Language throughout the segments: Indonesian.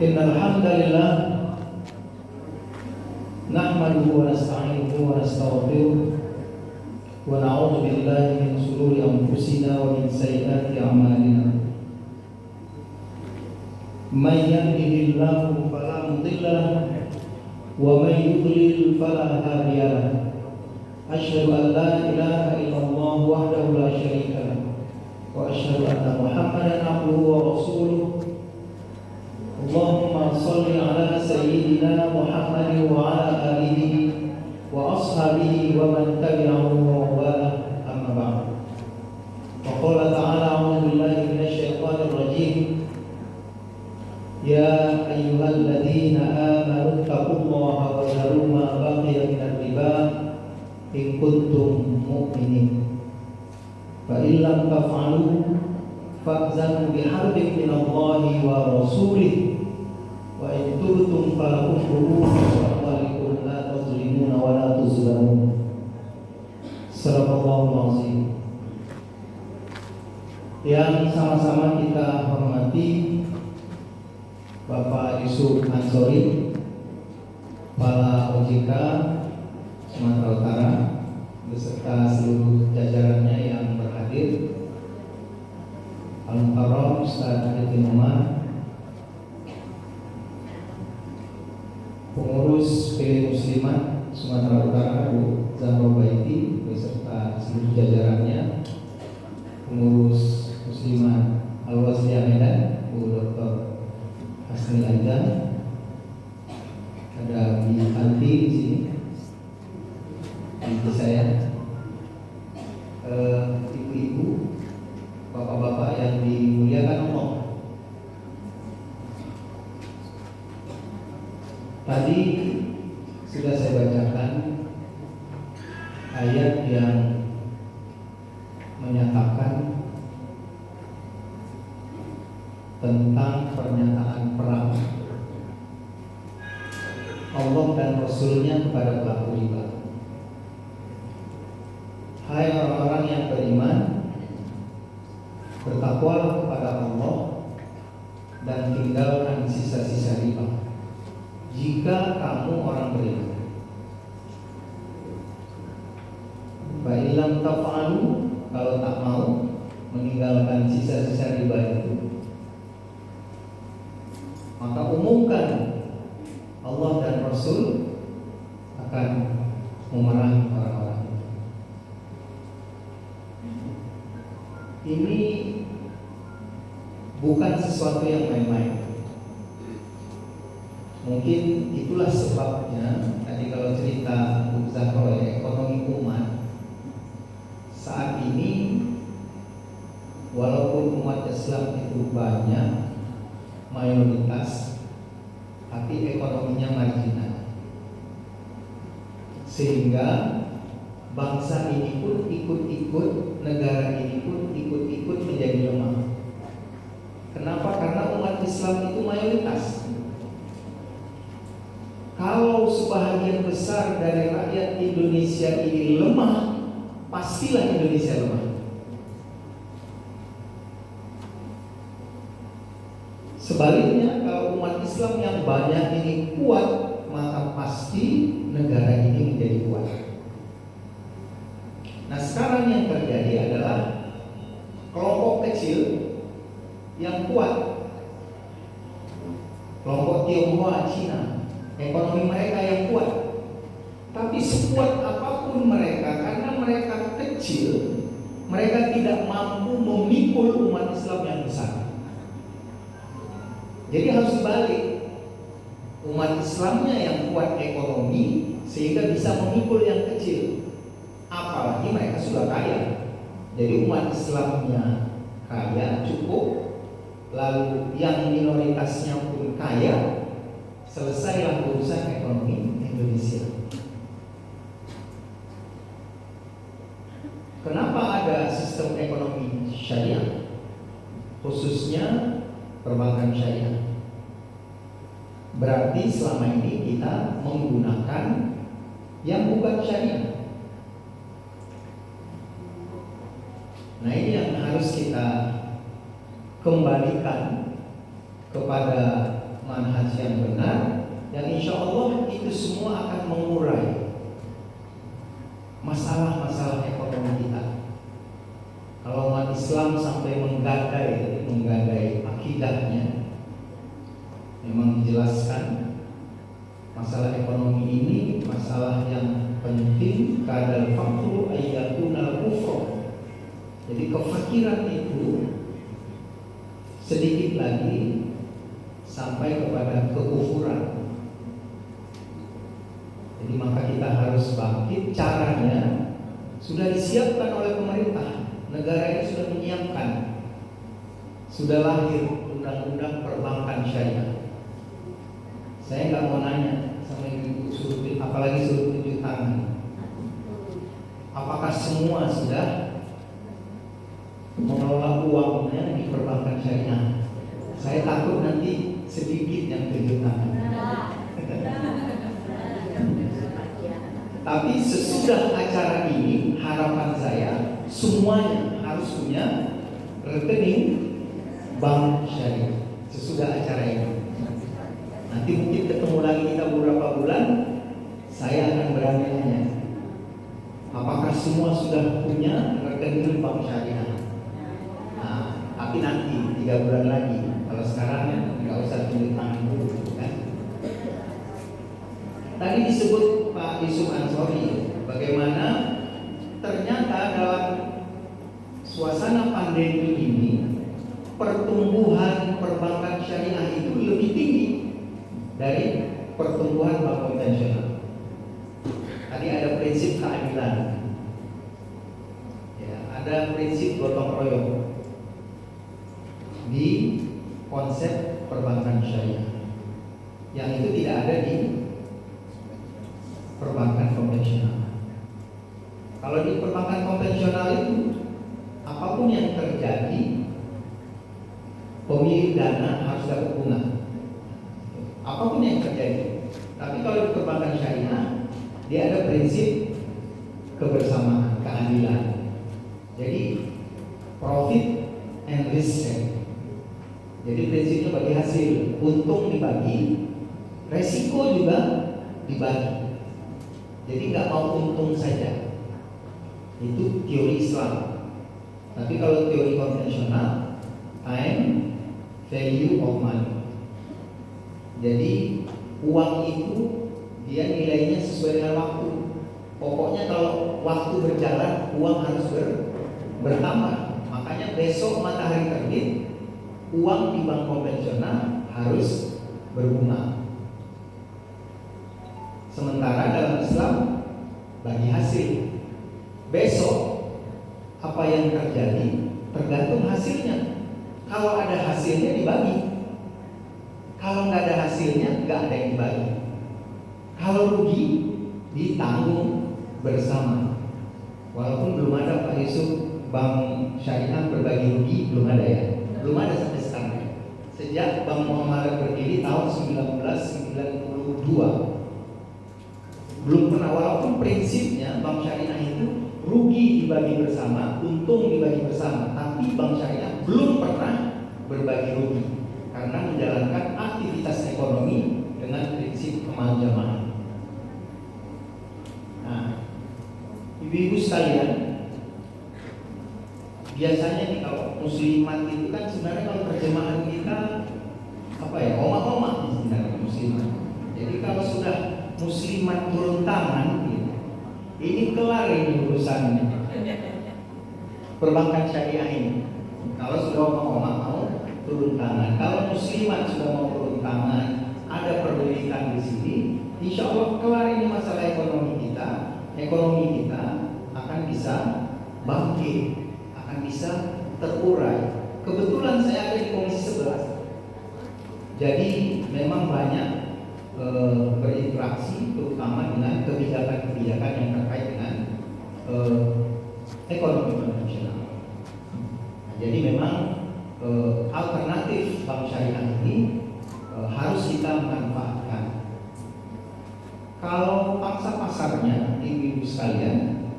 Innal hamdalillah nahmaduhu wa nasta'inuhu wa nastaghfiruh wa na'udzu billahi min shururi anfusina wa min sayyiati a'malina. May yahdihillahu fala mudilla lahu wa may yudlil fala hadiya lahu. Asyhadu an la ilaha illallah wahdahu la syarika lahu wa asyhadu anna Muhammadan abduhu wa rasuluh. Allahumma shalli ala sayyidina Muhammadin wa ala alihi wa ashabihi wa man tabi'ahum wa wala, amma ba'd. Wa qala ta'ala a'udzu billahi minasy syaithanir rajim. Ya ayyuhalladzina amanu taqullaha wa dharu ma baqiya minal riba in kuntum mu'minin. Fa in lam taf'alu fa'zanu biharbin minallahi wa rasulih. Wa in tubtum falakum ru'usu amwalikum la tazlimuna wa la tuzlamun. Shadaqallahul azim. Yang sama-sama kita hormati Bapak Yusuf Ansori, Kepala OJK Sumatera Utara, beserta seluruh jajarannya yang berhadir, Al-Mukarram Ustaz Arifin Umar, pengurus PW Muslimat Sumatera Utara Bu Zahra Baiti beserta seluruh jajarannya, pengurus Muslimat Al-Wasliyah Medan Bu Dr. Hasni Aida, ada Bi Tanti di sini, ibu saya, ibu-ibu, bapak-bapak yang dimuliakan Allah. Tadi sudah saya bacakan ayat yang menyatakan tentang pernyataan perang Allah dan Rasulnya kepada pelaku riba. Hai orang-orang yang beriman, bertakwalah kepada Allah dan tinggalkan sisa-sisa riba jika kamu orang beriman. Ba'ilam taf'alu, kalau tak mau meninggalkan sisa-sisa riba itu, maka umumkan Allah dan Rasul akan memarahi orang-orang. Ini bukan sesuatu yang main-main. Mungkin itulah sebabnya tadi kalau cerita Bu Zahra ya, ekonomi umat saat ini, walaupun umat Islam itu banyak, mayoritas, tapi ekonominya marginal, sehingga bangsa ini pun ikut-ikut, negara ini pun ikut-ikut menjadi lemah. Kenapa? Karena umat Islam itu mayoritas. Kalau sebahagian besar dari rakyat Indonesia ini lemah, pastilah Indonesia lemah. Sebaliknya, kalau umat Islam yang banyak ini kuat, maka pasti negara ini menjadi kuat. Nah, sekarang yang terjadi adalah kelompok kecil yang kuat, kelompok Tionghoa, Cina, ekonomi mereka yang kuat. Tapi sekuat apapun mereka, karena mereka kecil, mereka tidak mampu memikul umat Islam yang besar. Jadi harus dibalik, umat Islamnya yang kuat ekonomi sehingga bisa memikul yang kecil. Apalagi mereka sudah kaya. Jadi umat Islamnya kaya cukup, lalu yang minoritasnya pun kaya, selesailah urusan ekonomi Indonesia. Kenapa ada sistem ekonomi syariah, khususnya perbankan syariah? Berarti selama ini kita menggunakan yang bukan syariah. Nah, ini yang harus kita kembalikan kepada manhaj yang benar, yang insya Allah itu semua akan mengurai masalah-masalah ekonomi kita. Kalau umat Islam sampai menggadai akidahnya, memang dijelaskan masalah ekonomi ini masalah yang penting. Kadal faqru ayyakunal kufra. Jadi kefakiran itu sedikit lagi sampai kepada kekufuran. Jadi maka kita harus bangkit. Caranya sudah disiapkan oleh pemerintah. Negara ini sudah menyiapkan. Sudah lahir undang-undang perbankan syariah. Saya nggak mau nanya sama ibu suruh, apalagi suruh tunjuk tangan. Apakah semua sudah mengelola uangnya di perbankan syariah? Saya takut nanti sedikit yang tunjuk tangan. Tapi sesudah acara ini, harapan saya semuanya harus punya rekening bank syariah. Sesudah acara ini, nanti mungkin ketemu lagi kita beberapa bulan, saya akan berani nanya, apakah semua sudah punya rekening bank syariah? Nah, tapi nanti 3 bulan lagi. Kalau sekarang nggak usah tunjuk tangan dulu, kan? Tadi disebut Pak Yusuf Ansori, bagaimana ternyata dalam suasana pandemi ini pertumbuhan perbankan syariah itu lebih tinggi dari pertumbuhan bank konvensional. Tadi ada prinsip keadilan, ya, ada prinsip gotong royong di konsep perbankan syariah, yang itu tidak ada di perbankan konvensional. Kalau di perbankan konvensional itu apapun yang terjadi, pemilik dana harus dapat bunga. Apapun yang terjadi. Tapi kalau di perbankan syariah, dia ada prinsip kebersamaan, keadilan. Jadi profit and risk share. Jadi prinsipnya bagi hasil, untung dibagi, resiko juga dibagi. Jadi nggak mau untung saja. Itu teori Islam. Tapi kalau teori konvensional, time, value of money. Jadi uang itu dia nilainya sesuai dengan waktu. Pokoknya kalau waktu berjalan, uang harus bertambah. Makanya besok matahari terbit, uang di bank konvensional harus berbunga. Sementara dalam Islam bagi hasil. Besok apa yang terjadi tergantung hasilnya. Kalau ada hasilnya dibagi. Kalau nggak ada hasilnya nggak ada yang dibagi. Kalau rugi ditanggung bersama. Walaupun belum ada Pak Yusuf bank syariah berbagi rugi, belum ada ya. Belum ada sampai sekarang. Sejak Bank Muamalah berdiri tahun 1992. Belum pernah, walaupun prinsipnya bank syariah itu rugi dibagi bersama, untung dibagi bersama, tapi bank syariah belum pernah berbagi rugi karena menjalankan aktivitas ekonomi dengan prinsip kemanjaman. Nah, ibu-ibu sekalian, biasanya nih kalau muslimat itu kan sebenarnya kalau terjemahan kita apa ya, oma-oma sebenarnya muslimat. Jadi kalau sudah muslimat turun tangan, ini kelar ini urusannya. Perbankan syariah ini, kalau sudah oma-oma mau turun tangan, kalau muslimat sudah mau turun tangan, ada perbaikan di sini, insya Allah kelar ini masalah ekonomi kita. Ekonomi kita akan bisa bangkit, akan bisa terurai. Kebetulan saya ada di Komisi 11, jadi memang banyak berinteraksi terutama dengan kebijakan-kebijakan yang terkait dengan ekonomi konvensional. Nah, jadi memang alternatif bank syariah ini harus kita manfaatkan. Kalau pangsa pasarnya, ibu-ibu sekalian,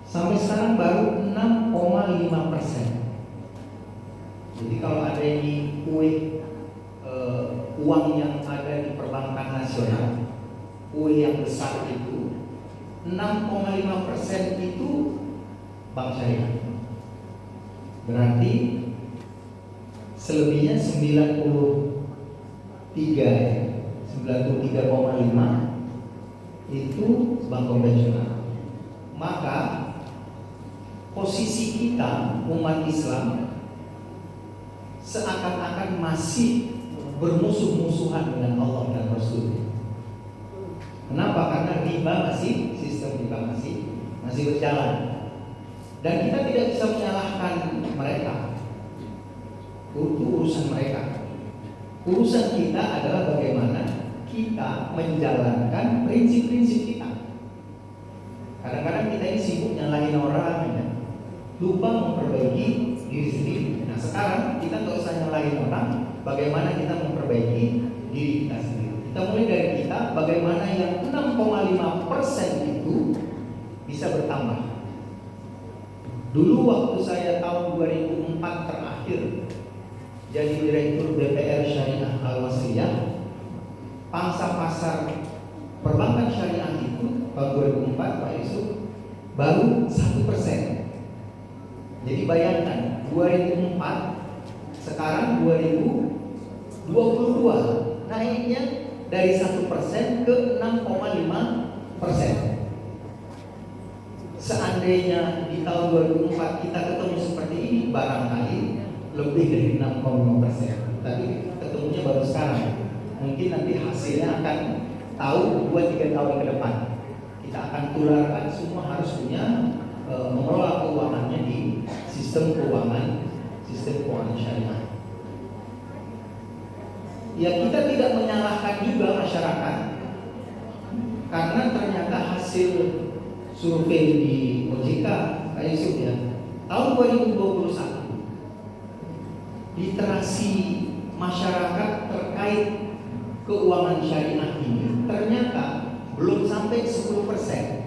sampai sekarang baru 6,5%. Jadi kalau ada yang kue uang yang ada di perbankan nasional, kue yang besar itu 6,5% itu bank syariah. Berarti selebihnya 93,5 itu bank konvensional. Maka posisi kita umat Islam seakan-akan masih bermusuh-musuhan dengan Allah dan Rasul. Kenapa? Karena riba sistem riba masih berjalan. Dan kita tidak bisa menyalahkan mereka. Itu urusan mereka. Urusan kita adalah bagaimana kita menjalankan prinsip-prinsip kita. Kadang-kadang kita ini sibuk nyalahin orang, ya, lupa memperbaiki diri sendiri. Nah sekarang kita nggak usah nyalahin orang, bagaimana kita memperbaiki diri kita sendiri. Kita mulai dari kita, bagaimana yang 6,5% itu bisa bertambah. Dulu waktu saya tahun 2004 terakhir jadi Direktur BPR Syariah Al-Wasliyah, pangsa pasar perbankan syariah itu tahun 2004 Pak Yusuf baru 1%. Jadi bayangkan 2004 sekarang 2022 naiknya dari 1% ke 6,5%. Seandainya di tahun 2004 kita ketemu seperti ini, barangkali lebih dari 6,5%. Tapi ketemunya baru sekarang. Mungkin nanti hasilnya akan tahu 2-3 tahun ke depan. Kita akan tularkan, semua harus punya mengelola keuangannya di sistem keuangan syariah. Ya kita tidak menyalahkan juga masyarakat, karena ternyata hasil survei di OJK Pak Yusuf ya, tahun 2021 literasi masyarakat terkait keuangan syariah ini ternyata belum sampai 10%.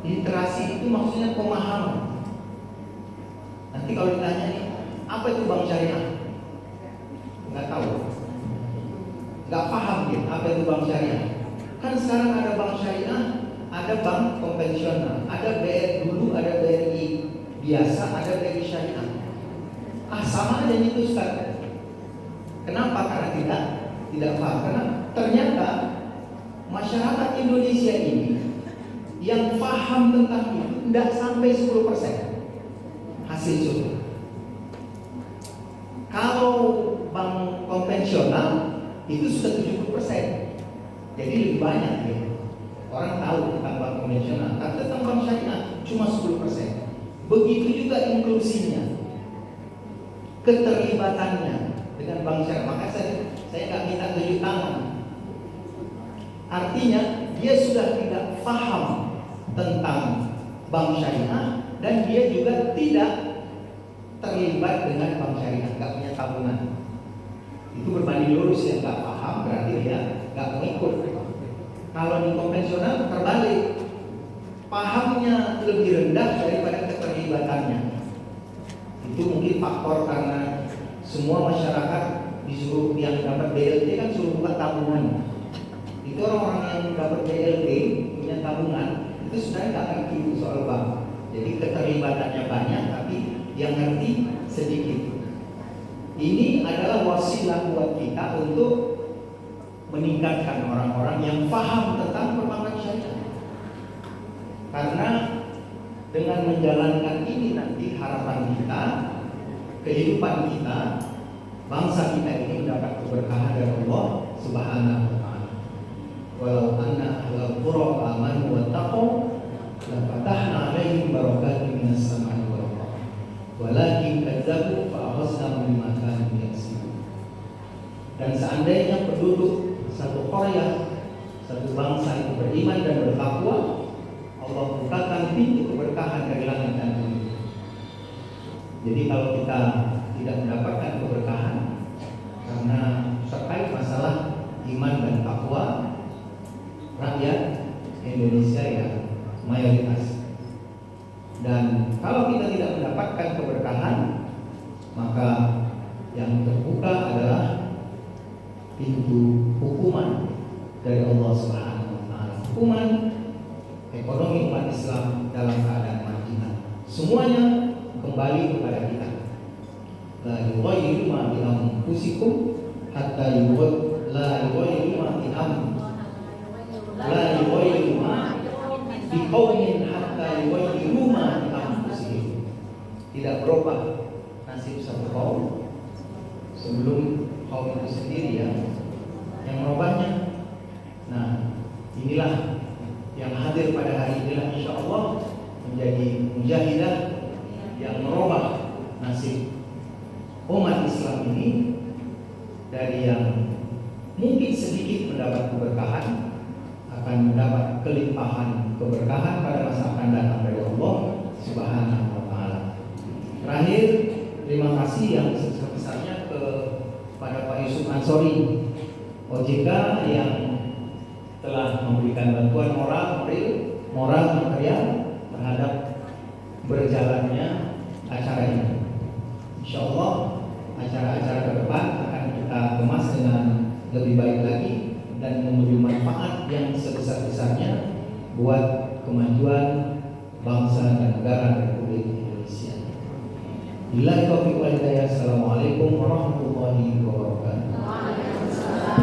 Literasi itu maksudnya pemahaman. Nanti kalau ditanya nih, apa itu bank syariah? Nggak tahu, nggak paham gitu apa itu bank syariah. Kan sekarang ada bank syariah, ada bank konvensional, ada BRI dulu, ada BRI biasa, ada BRI syariah. Sama aja itu Ustaz. Kenapa? Karena tidak paham. Karena ternyata masyarakat Indonesia ini yang paham tentang itu tidak sampai 10% hasil survei. Kalau bank konvensional itu sudah 70%. Jadi lebih banyak ya. Orang tahu tentang bank konvensional, tapi tentang bank syariah cuma 10%. Begitu juga inklusinya, keterlibatannya dengan bank syariah. Maka saya nggak minta tunjuk tangan. Artinya dia sudah tidak paham tentang bank syariah dan dia juga tidak terlibat dengan bank syariah, nggak punya tabungan. Itu berbanding lurus ya, nggak paham berarti dia nggak mengikut. Kalau di konvensional terbalik, pahamnya lebih rendah daripada keterlibatannya. Itu mungkin faktor karena semua masyarakat disuruh yang dapat BLT kan suruh buka tabungan. Itu orang-orang yang dapat BLT punya tabungan itu sebenarnya nggak ngerti soal bank. Jadi keterlibatannya banyak tapi yang ngerti sedikit. Ini adalah wasilah buat kita untuk meningkatkan orang-orang yang paham tentang perbankan syariah. Karena dengan menjalankan ini nanti harapan kita, kehidupan kita, bangsa kita ini mendapat keberkahan dari Allah Subhanahu wa taala. Walau anna ahlal qura amanu wattaqu la fatahna 'alaihim barakatin minas sama'i wal ardh. Walakin kadzabu fa akhadnahum bima kanu yaksibun. Dan seandainya penduduk satu qaryah, satu bangsa itu beriman dan bertakwa, Allah bukakan pintu keberkahan dari langit dan bumi. Jadi kalau kita tidak mendapatkan keberkahan karena terkait masalah iman dan takwa, rakyat Indonesia ya mayoritas. Dan kalau kita tidak mendapatkan keberkahan, maka yang terbuka adalah pintu hukuman dari Allah Subhanahu wa taala. Hukuman ekonomi umat Islam dalam keadaan marginal. Semuanya kembali kepada kita. La yughayyiru ma bi anfusikum hatta la yughayyiru ma bi la yughayyiru ma bi qaumin hatta yughayyiru ma bi anfusihim. Tidak berubah nasib satu kaum sebelum kaum itu sendiri yang merubahnya. Nah, inilah yang hadir pada hari ini, insya Allah menjadi mujahidah yang merubah nasib umat Islam ini dari yang mungkin sedikit mendapat keberkahan akan mendapat kelimpahan keberkahan pada masa akan datang dari Allah Subhanahu wa taala. Terakhir, terima kasih yang sebesar-besarnya kepada Pak Yusuf Ansori OJK yang telah memberikan bantuan moral material terhadap berjalannya acara ini. Insya Allah acara-acara ke depan akan kita kemas dengan lebih baik lagi dan memberi manfaat yang sebesar-besarnya buat kemajuan bangsa dan negara Republik Indonesia. Billahi taufiq wal hidayah. Assalamualaikum warahmatullahi wabarakatuh.